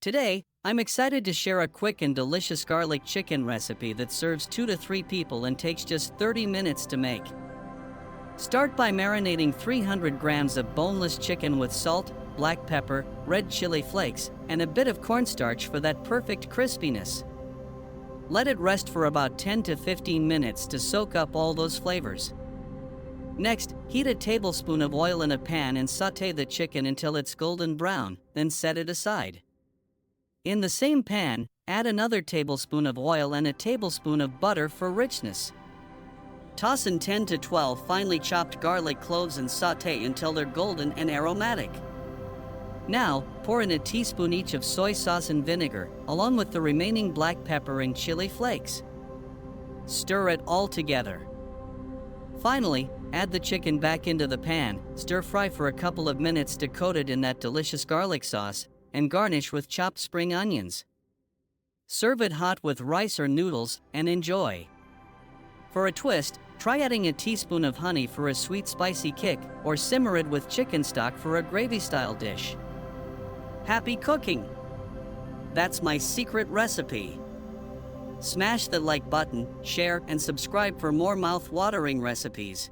Today, I'm excited to share a quick and delicious garlic chicken recipe that serves 2 to 3 people and takes just 30 minutes to make. Start by marinating 300 grams of boneless chicken with salt, black pepper, red chili flakes, and a bit of cornstarch for that perfect crispiness. Let it rest for about 10 to 15 minutes to soak up all those flavors. Next, heat a tablespoon of oil in a pan and sauté the chicken until it's golden brown, then set it aside. In the same pan, add another tablespoon of oil and a tablespoon of butter for richness. Toss in 10 to 12 finely chopped garlic cloves and sauté until they're golden and aromatic. Now, pour in a teaspoon each of soy sauce and vinegar, along with the remaining black pepper and chili flakes. Stir it all together. Finally, add the chicken back into the pan, stir-fry for a couple of minutes to coat it in that delicious garlic sauce, and garnish with chopped spring onions. Serve it hot with rice or noodles, and enjoy. For a twist, try adding a teaspoon of honey for a sweet spicy kick, or simmer it with chicken stock for a gravy-style dish. Happy cooking! That's my secret recipe. Smash the like button, share, and subscribe for more mouth-watering recipes.